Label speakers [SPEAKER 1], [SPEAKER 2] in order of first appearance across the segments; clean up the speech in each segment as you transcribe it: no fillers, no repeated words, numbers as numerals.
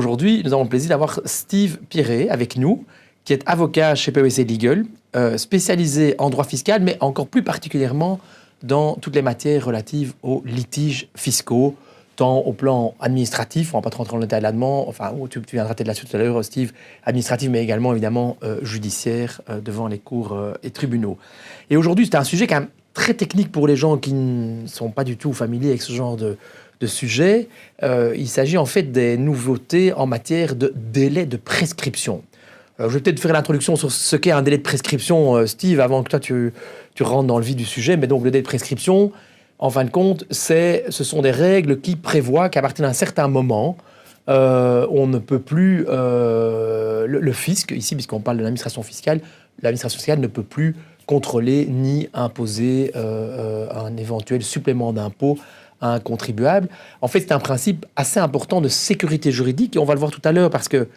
[SPEAKER 1] Aujourd'hui, nous avons le plaisir d'avoir Steve Pirret avec nous, qui est avocat chez PwC Legal, spécialisé en droit fiscal, mais encore plus particulièrement dans toutes les matières relatives aux litiges fiscaux, tant au plan administratif, on ne va pas trop rentrer dans le détail là-dedans, enfin, tu viendras peut-être là-dessus tout à l'heure, Steve, administratif, mais également, évidemment, judiciaire, devant les cours et tribunaux. Et aujourd'hui, c'est un sujet quand même très technique pour les gens qui ne sont pas du tout familiers avec ce genre de sujet. Il s'agit en fait des nouveautés en matière de délai de prescription. Je vais peut-être faire l'introduction sur ce qu'est un délai de prescription, Steve, avant que toi tu rentres dans le vif du sujet. Mais donc le délai de prescription, en fin de compte, ce sont des règles qui prévoient qu'à partir d'un certain moment, on ne peut plus... le fisc, ici, puisqu'on parle de l'administration fiscale ne peut plus contrôler ni imposer un éventuel supplément d'impôt à un contribuable. En fait, c'est un principe assez important de sécurité juridique, et on va le voir tout à l'heure parce que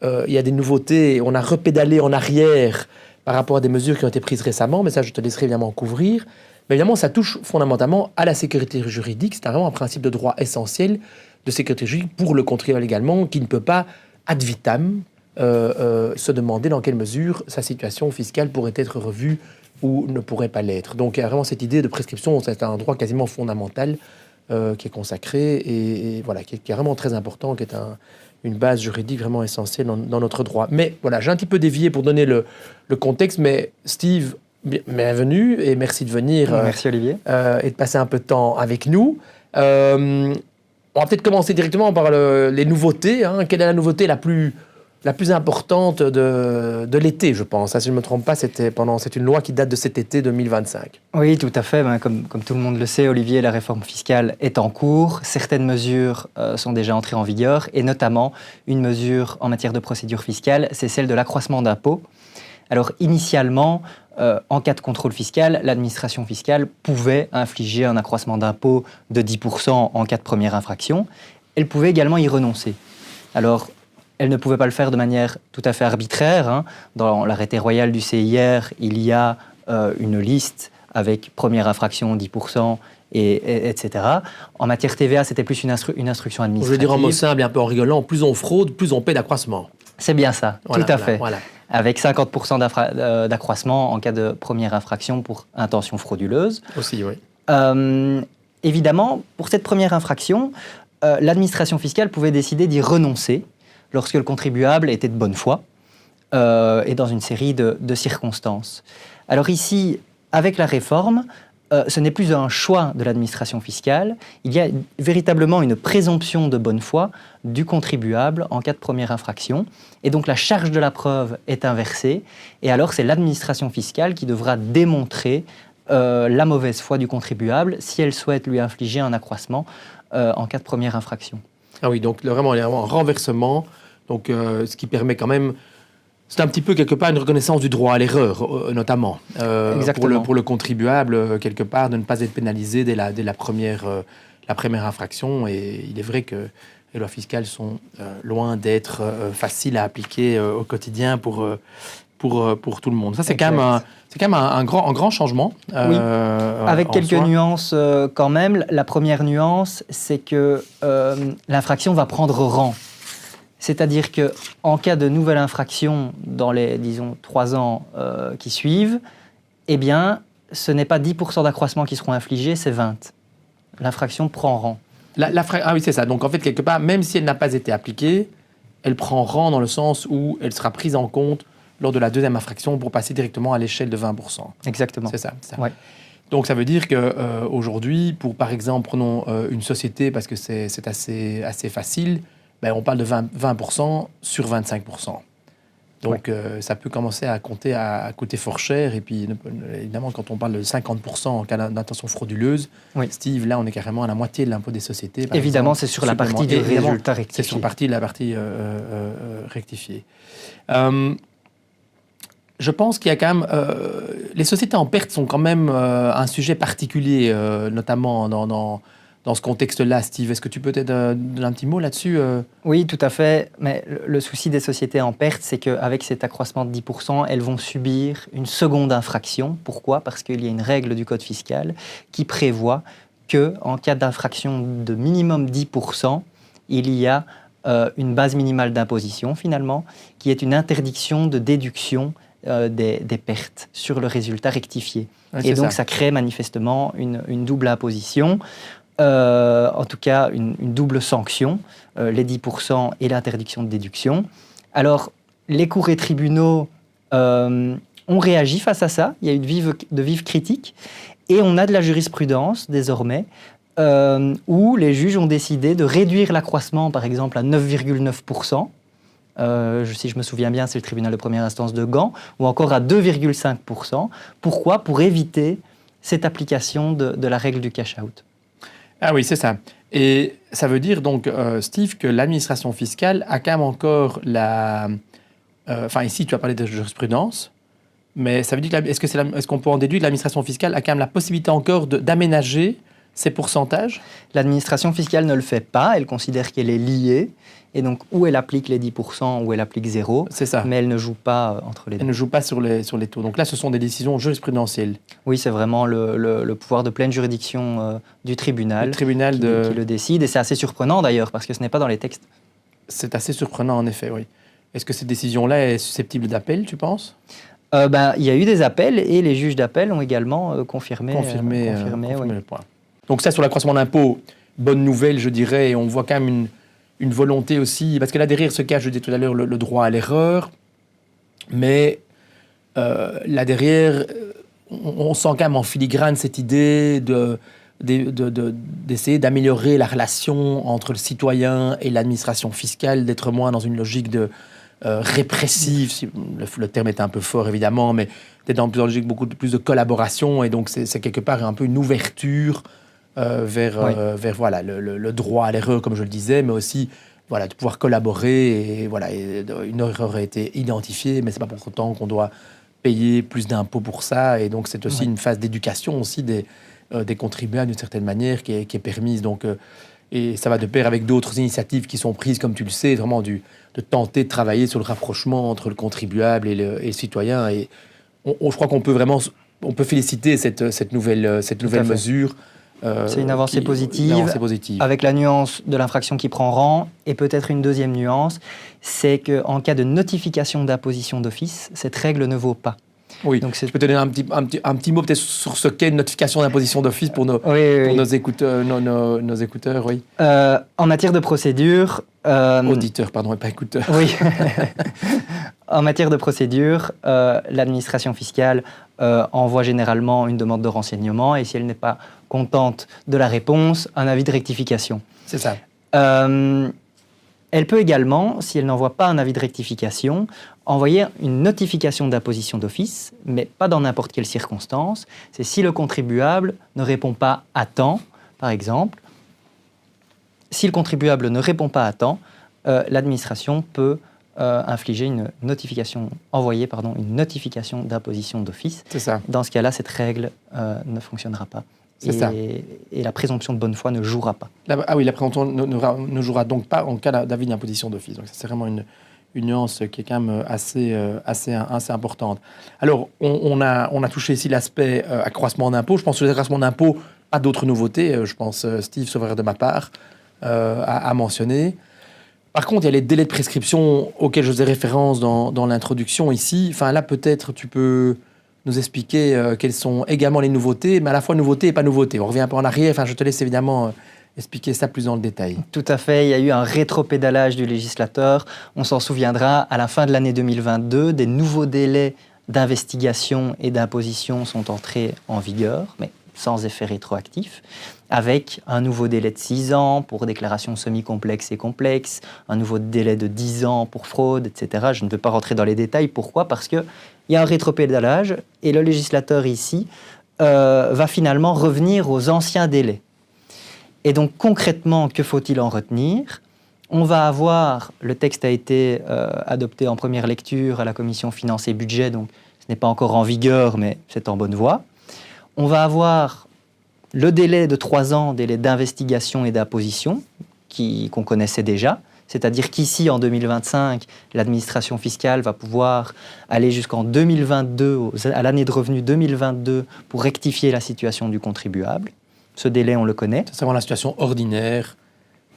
[SPEAKER 1] il y a des nouveautés, on a repédalé en arrière par rapport à des mesures qui ont été prises récemment, mais ça, je te laisserai évidemment couvrir. Mais évidemment, ça touche fondamentalement à la sécurité juridique. C'est vraiment un principe de droit essentiel de sécurité juridique pour le contribuable également, qui ne peut pas, ad vitam, se demander dans quelle mesure sa situation fiscale pourrait être revue ou ne pourrait pas l'être. Donc, il y a vraiment cette idée de prescription, c'est un droit quasiment fondamental qui est consacré et voilà, qui est vraiment très important, qui est une base juridique vraiment essentielle dans notre droit. Mais voilà, j'ai un petit peu dévié pour donner le contexte, mais Steve, bienvenue et merci de venir.
[SPEAKER 2] Merci Olivier.
[SPEAKER 1] Et de passer un peu de temps avec nous. On va peut-être commencer directement par les nouveautés. Quelle est la nouveauté la plus importante de l'été, je pense. Si je ne me trompe pas, c'est une loi qui date de cet été 2025.
[SPEAKER 2] Oui, tout à fait. Comme tout le monde le sait, Olivier, la réforme fiscale est en cours. Certaines mesures sont déjà entrées en vigueur, et notamment une mesure en matière de procédure fiscale, c'est celle de l'accroissement d'impôts. Alors, initialement, en cas de contrôle fiscal, l'administration fiscale pouvait infliger un accroissement d'impôts de 10% en cas de première infraction. Elle pouvait également y renoncer. Alors, elle ne pouvait pas le faire de manière tout à fait arbitraire. Dans l'arrêté royal du CIR, il y a une liste avec première infraction 10%, etc. En matière TVA, c'était plus une instruction administrative.
[SPEAKER 1] Je veux dire en mots simples et un peu en rigolant, plus on fraude, plus on paie d'accroissement.
[SPEAKER 2] C'est bien ça,
[SPEAKER 1] voilà,
[SPEAKER 2] tout à fait.
[SPEAKER 1] Voilà.
[SPEAKER 2] Avec 50% d'accroissement en cas de première infraction pour intention frauduleuse.
[SPEAKER 1] Aussi, oui.
[SPEAKER 2] Évidemment, pour cette première infraction, l'administration fiscale pouvait décider d'y renoncer lorsque le contribuable était de bonne foi et dans une série de circonstances. Alors ici, avec la réforme, ce n'est plus un choix de l'administration fiscale, il y a véritablement une présomption de bonne foi du contribuable en cas de première infraction, et donc la charge de la preuve est inversée, et alors c'est l'administration fiscale qui devra démontrer la mauvaise foi du contribuable si elle souhaite lui infliger un accroissement en cas de première infraction.
[SPEAKER 1] Ah oui, donc vraiment, il y a un renversement, donc, ce qui permet quand même... C'est un petit peu, quelque part, une reconnaissance du droit à l'erreur, notamment, pour le contribuable, quelque part, de ne pas être pénalisé dès la première infraction. Et il est vrai que les lois fiscales sont loin d'être faciles à appliquer au quotidien pour tout le monde. Ça, c'est quand même un grand changement.
[SPEAKER 2] Oui, avec quelques nuances quand même. La première nuance, c'est que l'infraction va prendre rang. C'est-à-dire qu'en cas de nouvelle infraction dans les, disons, 3 ans qui suivent, eh bien, ce n'est pas 10% d'accroissement qui seront infligés, c'est 20%. L'infraction prend rang.
[SPEAKER 1] Ah oui, c'est ça. Donc, en fait, quelque part, même si elle n'a pas été appliquée, elle prend rang dans le sens où elle sera prise en compte lors de la deuxième infraction pour passer directement à l'échelle de 20%.
[SPEAKER 2] Exactement.
[SPEAKER 1] C'est ça.
[SPEAKER 2] Ouais.
[SPEAKER 1] Donc, ça veut dire qu'aujourd'hui, pour, par exemple, prenons une société, parce que c'est assez facile, ben, on parle de 20% sur 25%. Donc, ça peut commencer à coûter fort cher. Et puis, évidemment, quand on parle de 50% en cas d'intention frauduleuse, Steve, là, on est carrément à la moitié de l'impôt des sociétés.
[SPEAKER 2] Évidemment, c'est sur la partie du résultat rectifié.
[SPEAKER 1] C'est sur la partie rectifiée. Je pense qu'il y a quand même... les sociétés en perte sont quand même un sujet particulier, notamment dans ce contexte-là, Steve. Est-ce que tu peux peut-être donner un petit mot là-dessus
[SPEAKER 2] Oui, tout à fait. Mais le souci des sociétés en perte, c'est qu'avec cet accroissement de 10%, elles vont subir une seconde infraction. Pourquoi ? Parce qu'il y a une règle du Code fiscal qui prévoit qu'en cas d'infraction de minimum 10%, il y a une base minimale d'imposition, finalement, qui est une interdiction de déduction des pertes sur le résultat rectifié.
[SPEAKER 1] Ouais,
[SPEAKER 2] et donc, ça crée manifestement une double imposition, en tout cas une double sanction, les 10% et l'interdiction de déduction. Alors, les cours et tribunaux ont réagi face à ça. Il y a eu de vives critiques. Et on a de la jurisprudence, désormais, où les juges ont décidé de réduire l'accroissement, par exemple, à 9,9%. Si je me souviens bien, c'est le tribunal de première instance de Gand, ou encore à 2,5%. Pourquoi ? Pour éviter cette application de la règle du cash-out.
[SPEAKER 1] Ah oui, c'est ça. Et ça veut dire donc, Steve, que l'administration fiscale a quand même encore la... Enfin, ici, tu as parlé de jurisprudence, mais ça veut dire que est-ce qu'on peut en déduire que l'administration fiscale a quand même la possibilité encore d'aménager ces pourcentages ?
[SPEAKER 2] L'administration fiscale ne le fait pas, elle considère qu'elle est liée, et donc où elle applique les 10%, où elle applique 0,
[SPEAKER 1] c'est ça.
[SPEAKER 2] Mais elle ne joue pas entre les deux.
[SPEAKER 1] Elle ne joue pas sur les taux. Donc là, ce sont des décisions jurisprudentielles.
[SPEAKER 2] Oui, c'est vraiment le pouvoir de pleine juridiction du tribunal, qui le décide, et c'est assez surprenant d'ailleurs, parce que ce n'est pas dans les textes.
[SPEAKER 1] C'est assez surprenant en effet, oui. Est-ce que cette décision-là est susceptible d'appel, tu penses ?
[SPEAKER 2] Il y a eu des appels, et les juges d'appel ont également confirmé
[SPEAKER 1] le point. Donc ça, sur l'accroissement d'impôts, bonne nouvelle, je dirais, et on voit quand même une volonté aussi, parce que là derrière se cache, je disais tout à l'heure, le droit à l'erreur, mais là derrière, on sent quand même en filigrane cette idée d'essayer d'améliorer la relation entre le citoyen et l'administration fiscale, d'être moins dans une logique de répressive, si le terme est un peu fort évidemment, mais d'être dans une logique beaucoup plus de collaboration, et donc c'est quelque part un peu une ouverture vers voilà, le droit à l'erreur, comme je le disais, mais aussi voilà, de pouvoir collaborer. Et, voilà, une erreur a été identifiée, mais ce n'est pas pour autant qu'on doit payer plus d'impôts pour ça. Et donc, c'est aussi une phase d'éducation aussi des contribuables, d'une certaine manière, qui est permise. Donc, et ça va de pair avec d'autres initiatives qui sont prises, comme tu le sais, vraiment de tenter de travailler sur le rapprochement entre le contribuable et le citoyen. Et je crois qu'on peut féliciter cette nouvelle mesure.
[SPEAKER 2] C'est une avancée positive, avec la nuance de l'infraction qui prend rang, et peut-être une deuxième nuance, c'est qu'en cas de notification d'imposition d'office, cette règle ne vaut pas.
[SPEAKER 1] Oui, donc je peux te donner un petit mot peut-être sur ce qu'est une notification d'imposition d'office pour nos écouteurs, oui.
[SPEAKER 2] En matière de procédure...
[SPEAKER 1] Auditeurs, pardon, et pas écouteurs.
[SPEAKER 2] Oui. En matière de procédure, l'administration fiscale envoie généralement une demande de renseignement, et si elle n'est pas contente de la réponse, un avis de rectification.
[SPEAKER 1] C'est ça.
[SPEAKER 2] Elle peut également, si elle n'envoie pas un avis de rectification, envoyer une notification d'imposition d'office, mais pas dans n'importe quelle circonstance. C'est si le contribuable ne répond pas à temps, par exemple. Si le contribuable ne répond pas à temps, l'administration peut infliger une notification d'imposition d'office.
[SPEAKER 1] C'est ça.
[SPEAKER 2] Dans ce cas-là, cette règle ne fonctionnera pas. Et la présomption de bonne foi ne jouera pas.
[SPEAKER 1] Ah oui, la présomption ne jouera donc pas en cas d'avis d'imposition d'office. Donc ça, c'est vraiment une nuance qui est quand même assez importante. Alors, on a touché ici l'aspect accroissement d'impôts. Je pense que l'accroissement d'impôts, pas d'autres nouveautés. Je pense, Steve, sauf erreur de ma part, à mentionner. Par contre, il y a les délais de prescription auxquels je faisais référence dans l'introduction ici. Enfin, là, peut-être, tu peux nous expliquer quelles sont également les nouveautés, mais à la fois nouveautés et pas nouveautés. On revient un peu en arrière. Enfin, je te laisse évidemment expliquer ça plus dans le détail.
[SPEAKER 2] Tout à fait. Il y a eu un rétropédalage du législateur. On s'en souviendra, à la fin de l'année 2022, des nouveaux délais d'investigation et d'imposition sont entrés en vigueur, mais sans effet rétroactif, avec un nouveau délai de 6 ans pour déclarations semi-complexes et complexes, un nouveau délai de 10 ans pour fraude, etc. Je ne vais pas rentrer dans les détails. Pourquoi ? Parce qu'il y a un rétropédalage et le législateur ici va finalement revenir aux anciens délais. Et donc concrètement, que faut-il en retenir ? On va avoir, le texte a été adopté en première lecture à la commission Finances et Budget, donc ce n'est pas encore en vigueur, mais c'est en bonne voie. On va avoir le délai de 3 ans, délai d'investigation et d'imposition, qu'on connaissait déjà. C'est-à-dire qu'ici, en 2025, l'administration fiscale va pouvoir aller jusqu'en 2022, à l'année de revenu 2022, pour rectifier la situation du contribuable. Ce délai, on le connaît.
[SPEAKER 1] C'est vraiment la situation ordinaire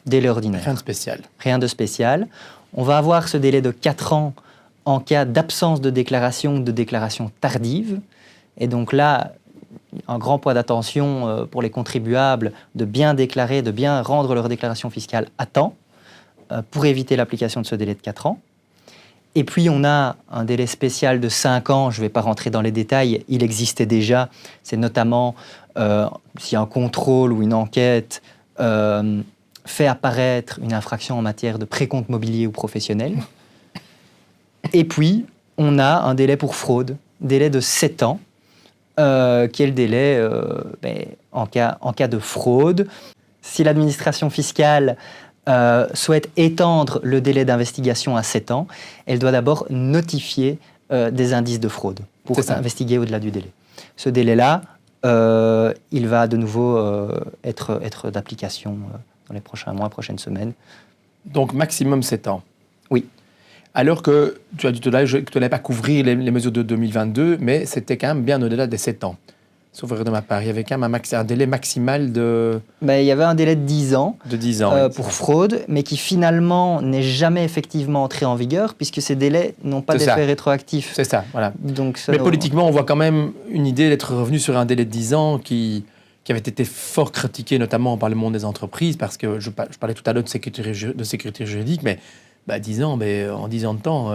[SPEAKER 2] délai ordinaire.
[SPEAKER 1] Rien de spécial.
[SPEAKER 2] Rien de spécial. On va avoir ce délai de 4 ans en cas d'absence de déclaration tardive. Et donc là, un grand point d'attention pour les contribuables de bien déclarer, de bien rendre leur déclaration fiscale à temps pour éviter l'application de ce délai de 4 ans. Et puis, on a un délai spécial de 5 ans. Je ne vais pas rentrer dans les détails. Il existait déjà. C'est notamment si un contrôle ou une enquête fait apparaître une infraction en matière de précompte mobilier ou professionnel. Et puis, on a un délai pour fraude, délai de 7 ans, qui est le délai en cas de fraude. Si l'administration fiscale souhaite étendre le délai d'investigation à 7 ans, elle doit d'abord notifier des indices de fraude pour investiguer au-delà du délai. Ce délai-là, il va de nouveau être d'application dans les prochains mois, prochaines semaines.
[SPEAKER 1] Donc maximum 7 ans.
[SPEAKER 2] Oui.
[SPEAKER 1] Alors que tu as dit tout à l'heure que tu n'allais pas couvrir les mesures de 2022, mais c'était quand même bien au-delà des 7 ans. Sauf erreur de ma part, il y avait quand même un délai maximal de...
[SPEAKER 2] il y avait un délai de 10 ans, pour fraude, mais qui finalement n'est jamais effectivement entré en vigueur, puisque ces délais n'ont pas d'effet rétroactif.
[SPEAKER 1] C'est ça, voilà.
[SPEAKER 2] Donc,
[SPEAKER 1] mais politiquement, on voit quand même une idée d'être revenu sur un délai de 10 ans qui avait été fort critiqué, notamment par le monde des entreprises, parce que je parlais tout à l'heure de sécurité juridique, mais 10 ans, en 10 ans de temps...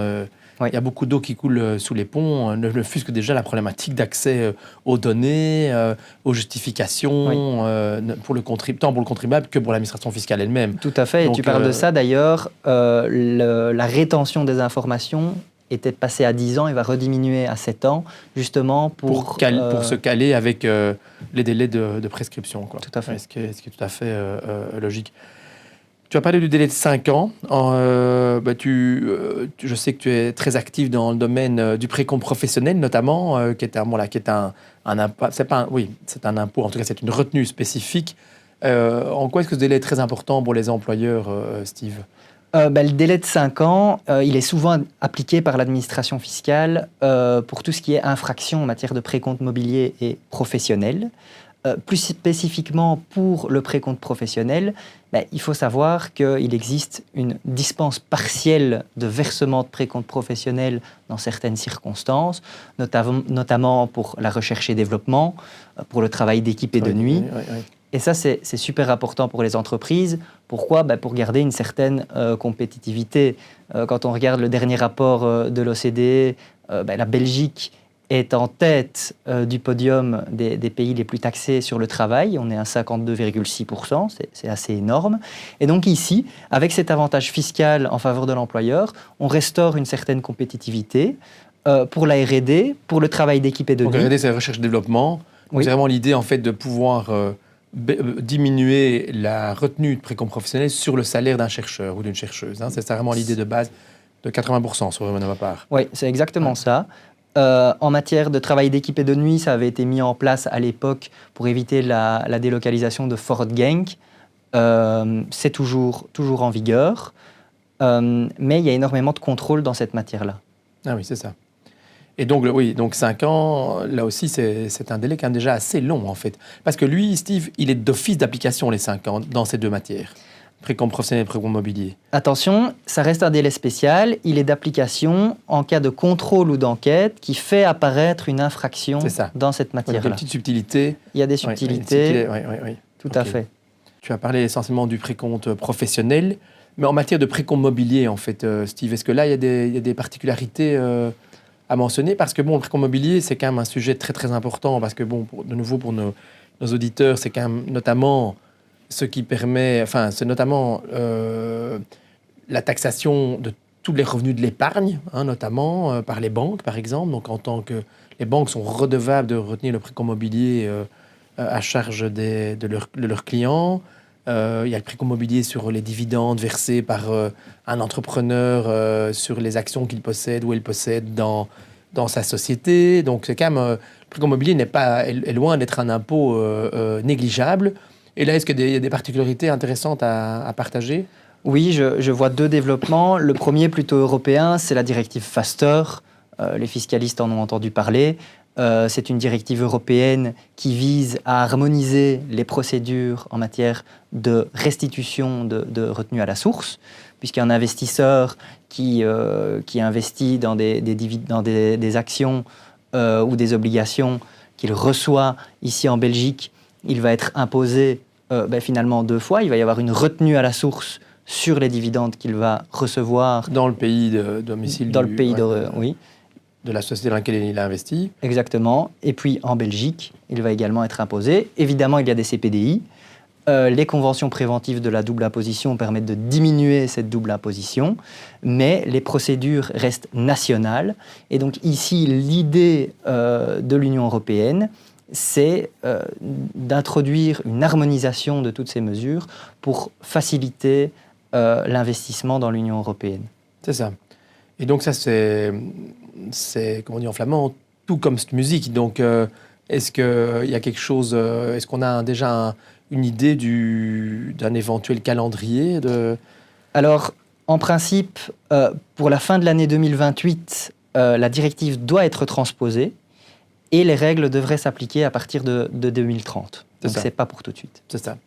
[SPEAKER 1] Il y a beaucoup d'eau qui coule sous les ponts, ne fût-ce que déjà la problématique d'accès aux données, aux justifications, tant pour le contribuable que pour l'administration fiscale elle-même.
[SPEAKER 2] Tout à fait, et tu parles de ça d'ailleurs, la rétention des informations était passée à 10 ans et va rediminuer à 7 ans, justement pour
[SPEAKER 1] se caler avec les délais de prescription. Quoi.
[SPEAKER 2] Tout à fait.
[SPEAKER 1] Ce qui est tout à fait logique. Tu as parlé du délai de 5 ans. Je sais que tu es très actif dans le domaine du précompte professionnel, notamment, qui est un impôt. C'est un impôt, en tout cas, c'est une retenue spécifique. En quoi est-ce que ce délai est très important pour les employeurs, Steve ?
[SPEAKER 2] Le délai de 5 ans, il est souvent appliqué par l'administration fiscale pour tout ce qui est infraction en matière de précompte mobilier et professionnel. Plus spécifiquement pour le précompte professionnel, il faut savoir qu'il existe une dispense partielle de versement de précompte professionnel dans certaines circonstances, notamment pour la recherche et développement, pour le travail d'équipe et de nuit.
[SPEAKER 1] Oui.
[SPEAKER 2] Et ça, c'est super important pour les entreprises. Pourquoi ? Pour garder une certaine compétitivité. Quand on regarde le dernier rapport de l'OCDE, la Belgique est en tête du podium des pays les plus taxés sur le travail. On est à 52,6%, c'est assez énorme. Et donc ici, avec cet avantage fiscal en faveur de l'employeur, on restaure une certaine compétitivité pour la R&D, pour le travail d'équipe et de nuit.
[SPEAKER 1] Donc R&D, c'est la recherche-développement. Oui. C'est vraiment l'idée en fait, de pouvoir diminuer la retenue de précompte professionnel sur le salaire d'un chercheur ou d'une chercheuse. C'est vraiment l'idée de base de 80% sur ma part.
[SPEAKER 2] Oui, c'est exactement ça. En matière de travail d'équipe et de nuit, ça avait été mis en place à l'époque pour éviter la délocalisation de Fort Genk. C'est toujours en vigueur, mais il y a énormément de contrôle dans cette matière-là.
[SPEAKER 1] Ah oui, c'est ça. Et donc, donc 5 ans, là aussi, c'est un délai quand même déjà assez long, en fait. Parce que lui, Steve, il est d'office d'application, les 5 ans, dans ces deux matières. Précompte professionnel et précompte mobilier.
[SPEAKER 2] Attention, ça reste un délai spécial. Il est d'application en cas de contrôle ou d'enquête qui fait apparaître une infraction dans cette matière-là.
[SPEAKER 1] Il y a des petites subtilités.
[SPEAKER 2] Il y a des subtilités.
[SPEAKER 1] Oui.
[SPEAKER 2] Tout à fait.
[SPEAKER 1] Tu as parlé essentiellement du précompte professionnel. Mais en matière de précompte mobilier, en fait, Steve, est-ce que là, il y a des particularités à mentionner? Parce que, le précompte mobilier, c'est quand même un sujet très, très important. Parce que, de nouveau, pour nos auditeurs, c'est quand même notamment... ce qui permet, c'est notamment la taxation de tous les revenus de l'épargne, notamment par les banques, par exemple. Donc, en tant que les banques sont redevables de retenir le précompte mobilier à charge de leurs clients. Il y a le précompte mobilier sur les dividendes versés par un entrepreneur sur les actions qu'il possède ou elle possède dans sa société. Donc, c'est quand même, le précompte mobilier est loin d'être un impôt négligeable. Et là, est-ce qu'il y a des particularités intéressantes à partager ?
[SPEAKER 2] Oui, je vois deux développements. Le premier, plutôt européen, c'est la directive FASTER. Les fiscalistes en ont entendu parler. C'est une directive européenne qui vise à harmoniser les procédures en matière de restitution de retenue à la source, puisqu'un investisseur qui investit dans des actions ou des obligations qu'il reçoit ici en Belgique, il va être imposé finalement 2 fois. Il va y avoir une retenue à la source sur les dividendes qu'il va recevoir.
[SPEAKER 1] Dans le pays de domicile.
[SPEAKER 2] Dans le pays oui.
[SPEAKER 1] De la société dans laquelle il a investi.
[SPEAKER 2] Exactement. Et puis en Belgique, il va également être imposé. Évidemment, il y a des CPDI. Les conventions préventives de la double imposition permettent de diminuer cette double imposition, mais les procédures restent nationales. Et donc ici, l'idée de l'Union européenne, c'est d'introduire une harmonisation de toutes ces mesures pour faciliter l'investissement dans l'Union européenne.
[SPEAKER 1] C'est ça. Et donc ça, c'est comment on dit en flamand, tout comme cette musique. Donc, est-ce qu'il y a quelque chose, est-ce qu'on a déjà une idée d'un éventuel calendrier
[SPEAKER 2] Alors, en principe, pour la fin de l'année 2028, la directive doit être transposée et les règles devraient s'appliquer à partir de 2030. Donc, c'est pas pour tout de suite.
[SPEAKER 1] C'est ça.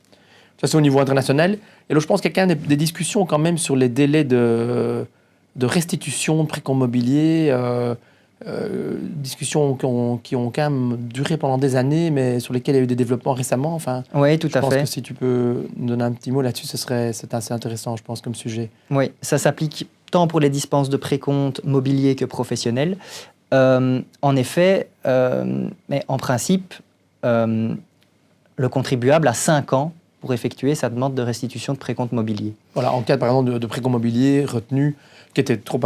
[SPEAKER 1] Ça, c'est au niveau international. Et là, je pense qu'il y a quand même des discussions quand même sur les délais de restitution de précompte mobilier, discussions qui ont quand même duré pendant des années, mais sur lesquelles il y a eu des développements récemment. Enfin,
[SPEAKER 2] oui, tout à fait.
[SPEAKER 1] Je pense que si tu peux nous donner un petit mot là-dessus, c'est assez intéressant, je pense, comme sujet.
[SPEAKER 2] Oui, ça s'applique tant pour les dispenses de précompte mobilier que professionnel. En effet, mais en principe, le contribuable a 5 ans pour effectuer sa demande de restitution de précompte mobilier.
[SPEAKER 1] Voilà, en cas, par exemple, de précompte mobilier retenu qui était trop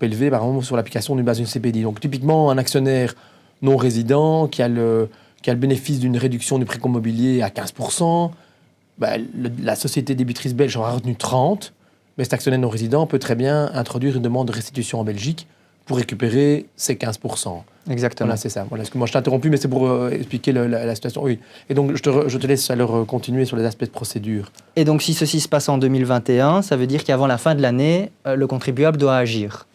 [SPEAKER 1] élevé, par exemple, sur l'application d'une base d'une CPDI. Donc, typiquement, un actionnaire non résident qui a le bénéfice d'une réduction du précompte mobilier à 15%, la société débitrice belge aura retenu 30%, mais cet actionnaire non résident peut très bien introduire une demande de restitution en Belgique pour récupérer ces 15%.
[SPEAKER 2] Exactement.
[SPEAKER 1] Voilà, c'est ça. Voilà, excuse-moi, je t'ai interrompu, mais c'est pour expliquer la situation. Oui. Et donc, je te laisse alors continuer sur les aspects de procédure.
[SPEAKER 2] Et donc, si ceci se passe en 2021, ça veut dire qu'avant la fin de l'année, le contribuable doit agir.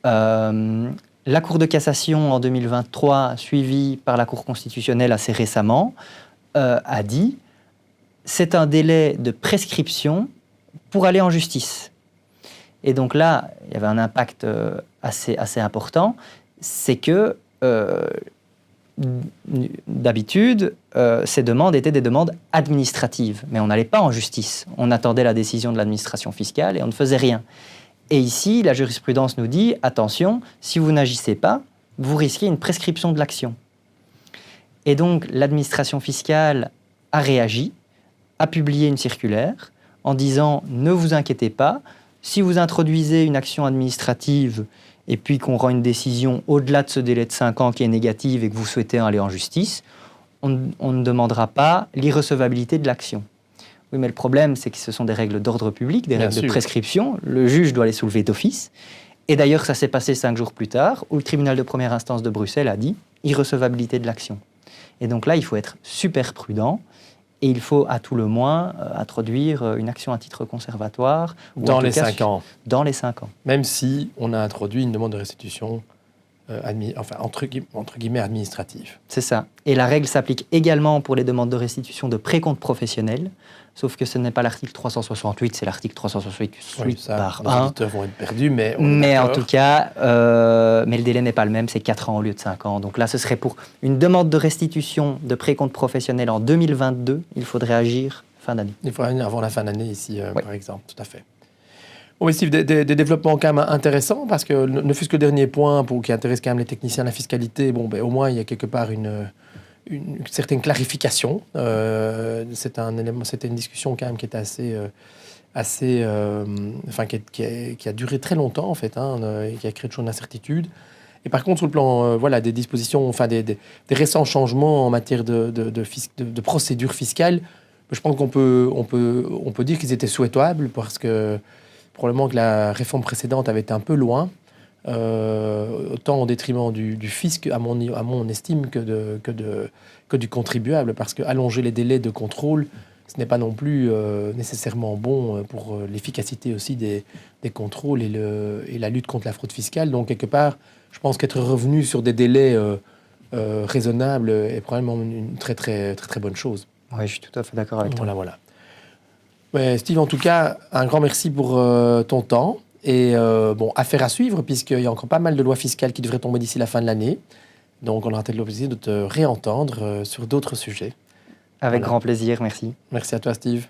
[SPEAKER 2] La Cour de cassation en 2023, suivie par la Cour constitutionnelle assez récemment, a dit « c'est un délai de prescription pour aller en justice ». Et donc là, il y avait un impact assez important, c'est que d'habitude, ces demandes étaient des demandes administratives, mais on n'allait pas en justice. On attendait la décision de l'administration fiscale et on ne faisait rien. Et ici, la jurisprudence nous dit, attention, si vous n'agissez pas, vous risquez une prescription de l'action. Et donc, l'administration fiscale a réagi, a publié une circulaire en disant, ne vous inquiétez pas, si vous introduisez une action administrative et puis qu'on rend une décision au-delà de ce délai de 5 ans qui est négative et que vous souhaitez aller en justice, on ne demandera pas l'irrecevabilité de l'action. Oui, mais le problème, c'est que ce sont des règles d'ordre public, des règles de prescription. Le juge doit les soulever d'office. Et d'ailleurs, ça s'est passé 5 jours plus tard, où le tribunal de première instance de Bruxelles a dit irrecevabilité de l'action. Et donc là, il faut être super prudent. Et il faut à tout le moins introduire une action à titre conservatoire.
[SPEAKER 1] Dans les 5 ans.
[SPEAKER 2] Dans les 5 ans.
[SPEAKER 1] Même si on a introduit une demande de restitution, entre guillemets, administrative.
[SPEAKER 2] C'est ça. Et la règle s'applique également pour les demandes de restitution de précompte professionnel, sauf que ce n'est pas l'article 368, c'est l'article 368 par 1.
[SPEAKER 1] Les auditeurs vont être perdus, mais
[SPEAKER 2] en tout cas, mais le délai n'est pas le même, c'est 4 ans au lieu de 5 ans. Donc là, ce serait pour une demande de restitution de précompte professionnel en 2022, il faudrait agir fin d'année.
[SPEAKER 1] Il faudrait agir avant la fin d'année ici, par exemple, tout à fait. Bon, mais Steve, des développements quand même intéressants, parce que ne fût-ce que le dernier point qui intéresse quand même les techniciens de la fiscalité, au moins il y a quelque part une certaine clarification. C'était une discussion quand même qui était qui a duré très longtemps en fait, et qui a créé toujours une incertitude. Et par contre, sur le plan des dispositions, des récents changements en matière de procédure fiscale, je pense qu'on peut dire qu'ils étaient souhaitables parce que probablement que la réforme précédente avait été un peu loin, autant au détriment du fisc, à mon estime, que du contribuable, parce qu'allonger les délais de contrôle, ce n'est pas non plus nécessairement bon pour l'efficacité aussi des contrôles et la lutte contre la fraude fiscale. Donc, quelque part, je pense qu'être revenu sur des délais raisonnable est probablement une très, très, très, très bonne chose.
[SPEAKER 2] Oui, je suis tout à fait d'accord avec toi.
[SPEAKER 1] Voilà. Mais Steve, en tout cas, un grand merci pour ton temps. Et affaire à suivre, puisqu'il y a encore pas mal de lois fiscales qui devraient tomber d'ici la fin de l'année. Donc, on aura peut-être l'occasion de te réentendre sur d'autres sujets.
[SPEAKER 2] Avec grand plaisir, merci.
[SPEAKER 1] Merci à toi, Steve.